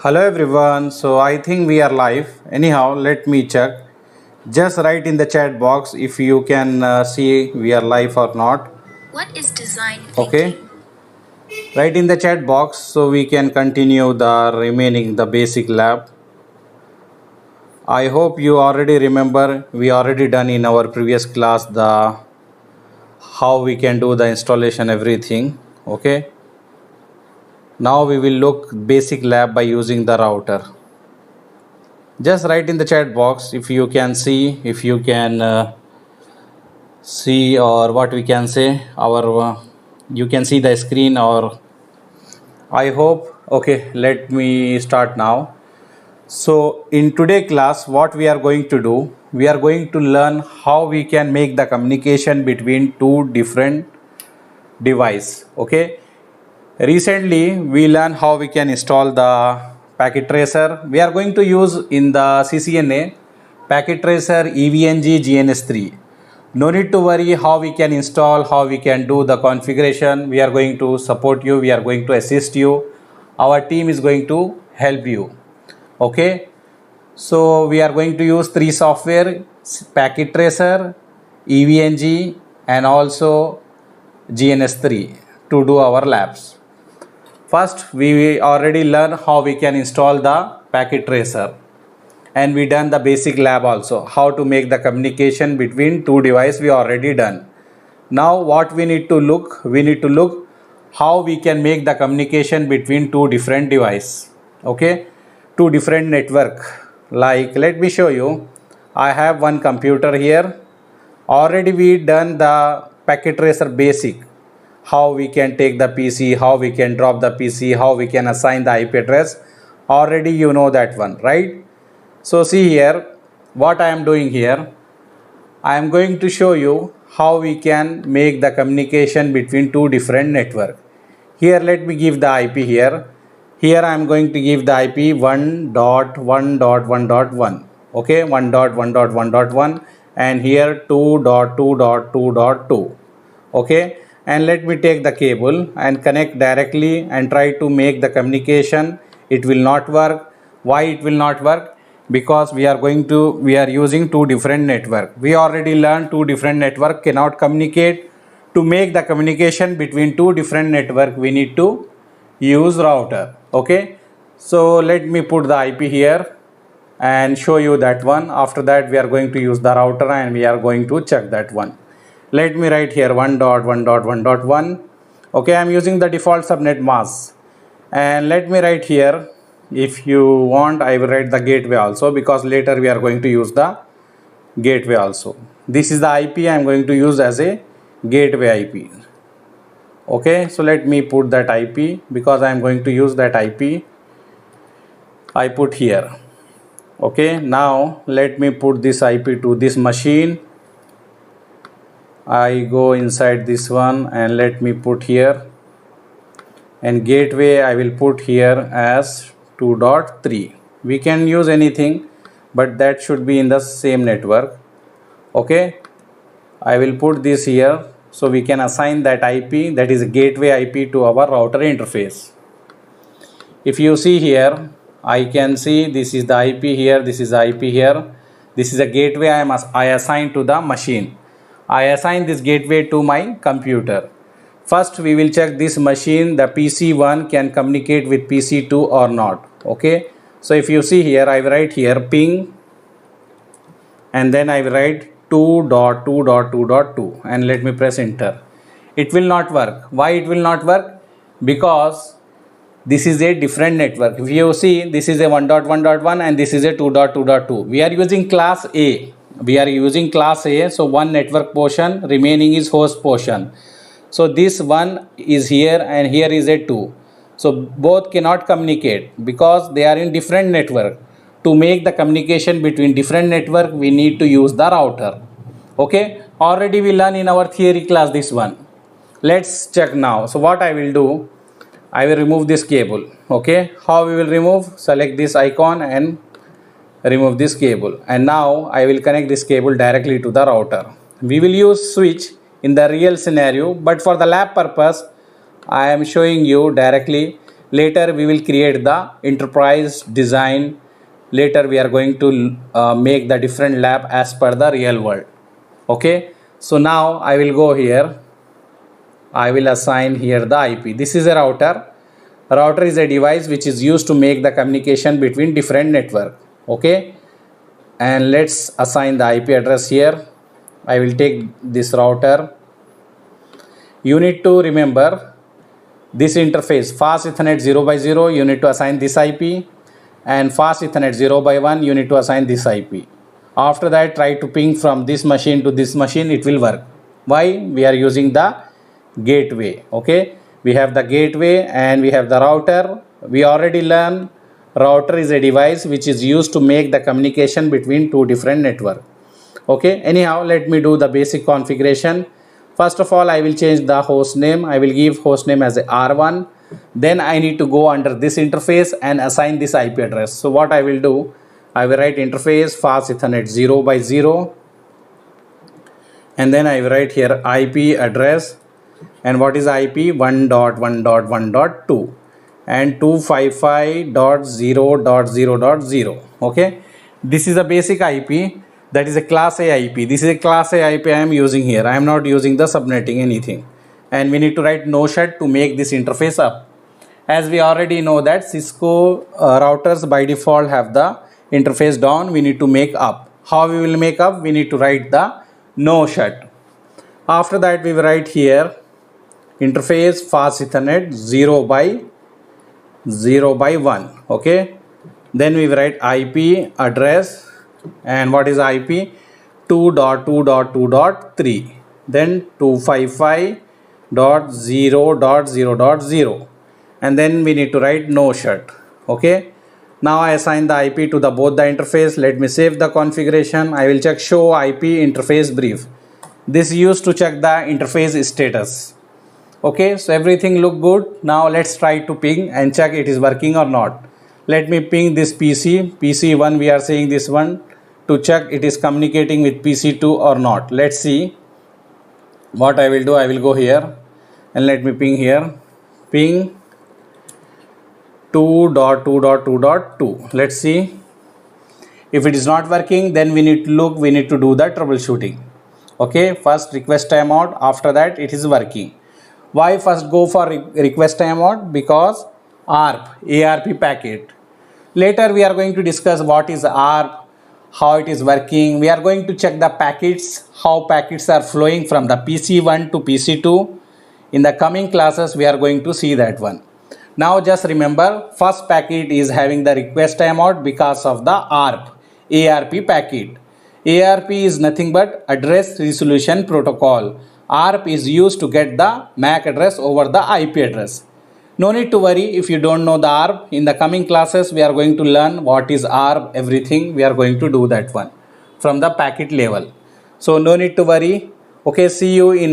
Hello everyone, so I think we are live. Anyhow, let me check. Just write in the chat box if you can see we are live or not. What is design thinking? Okay. Write in the chat box so we can continue the remaining the basic lab. I hope you already remember we already done in our previous class the how we can do the installation everything. Okay. Now we will look basic lab by using the router. Just write in the chat box if you can see, if you can see, or what we can say our you can see the screen, or I hope. Okay, let me start now. So in today class what we are going to do, we are going to learn how we can make the communication between two different device. Okay, recently we learned how we can install the packet tracer. We are going to use in the CCNA packet tracer EVNG GNS3. No need to worry how we can install, how we can do the configuration. We are going to support you, we are going to assist you, our team is going to help you. Okay, so we are going to use three software: packet tracer, EVNG, and also GNS3 to do our labs. First, we already learned how we can install the packet tracer, and we done the basic lab also, how to make the communication between two devices we already done. Now what we need to look, how we can make the communication between two different devices. Okay, two different network. Like, let me show you. I have one computer here. Already we done the packet tracer basic, how we can take the PC, how we can drop the PC, how we can assign the IP address. Already you know that one, right? So see here what I am doing here. I am going to show you how we can make the communication between two different network. Here let me give the IP here. Here I am going to give the IP 1.1.1.1. Okay, 1.1.1.1, and here 2.2.2.2. Okay, and let me take the cable and connect directly and try to make the communication. It will not work. Why it will not work? Because we are using two different network. We already learned two different network cannot communicate. To make the communication between two different network, we need to use router. Okay, so let me put the IP here and show you that one. After that we are going to use the router and we are going to check that one. Let me write here 1.1.1.1. Okay, I am using the default subnet mask, and let me write here, if you want I will write the gateway also, because later we are going to use the gateway also. This is the IP I am going to use as a gateway IP. Okay, so let me put that IP, because I am going to use that IP. I put here. Okay, now let me put this IP to this machine. I go inside this one and let me put here, and gateway I will put here as 2.3. we can use anything, but that should be in the same network. Okay, I will put this here so we can assign that IP, that is a gateway IP, to our router interface. If you see here, I can see this is the IP here, this is the IP here, this is a gateway I assigned to the machine. I assign this gateway to my computer. First we will check this machine, the PC1 can communicate with PC2 or not. Okay, so if you see here, I will write here ping, and then I will write 2.2.2.2, and let me press enter. It will not work. Why it will not work? Because this is a different network. If you see, this is a 1.1.1 and this is a 2.2.2. we are using class A. So one network portion, remaining is host portion. So this one is here and here is a 2. So both cannot communicate because they are in different network. To make the communication between different network, we need to use the router. Okay, already we learned in our theory class this one. Let's check now. So what I will do, I will remove this cable. Okay, how we will remove? Select this icon and remove this cable, and now I will connect this cable directly to the router. We will use switch in the real scenario, but for the lab purpose I am showing you directly. Later we will create the enterprise design. Later we are going to make the different lab as per the real world. Okay, so now I will go here. I will assign here the IP. This is a router. Router is a device which is used to make the communication between different network. Okay, and let's assign the IP address here. I will take this router. You need to remember this interface, fast Ethernet 0 by 0, you need to assign this IP, and fast Ethernet 0 by 1, you need to assign this IP. After that, try to ping from this machine to this machine, it will work. Why? We are using the gateway. Okay, we have the gateway and we have the router. We already learned router is a device which is used to make the communication between two different networks. Okay, anyhow, let me do the basic configuration. First of all, I will change the host name. I will give host name as a R1. Then I need to go under this interface and assign this IP address. So what I will do, I will write interface fast Ethernet 0 by 0, and then I will write here IP address, and what is IP? 1.1.1.2 and 255.0.0.0. Okay, this is a basic IP. That is a class A IP. This is a class A IP I am using here. I am not using the subnetting anything. And we need to write no shut to make this interface up. As we already know that Cisco routers by default have the interface down. We need to make up. How we will make up? We need to write the no shut. After that we will write here interface fast Ethernet 0 by 1. Okay. Then we will write IP address. And what is IP? 2.2.2.3, then 255.0.0.0, and then we need to write no shut. Okay, now I assign the IP to the both the interface. Let me save the configuration. I will check show IP interface brief. This is used to check the interface status. Okay, so everything look good. Now let's try to ping and check it is working or not. Let me ping this PC1. We are saying this one to check it is communicating with PC2 or not. Let's see what I will do. I will go here and let me ping here. Ping 2.2.2.2. Let's see. If it is not working, then we need to look, we need to do the troubleshooting. Okay, first request timeout. After that it is working. Why first go for request timeout? Because ARP packet. Later we are going to discuss what is ARP, how it is working. We are going to check the packets, how packets are flowing from the PC1 to PC2. In the coming classes we are going to see that one. Now just remember, first packet is having the request timeout because of the ARP packet. ARP is nothing but address resolution protocol. ARP is used to get the MAC address over the IP address. No need to worry if you don't know the ARP. In the coming classes we are going to learn what is ARP, everything. We are going to do that one from the packet level. So no need to worry. Okay, see you in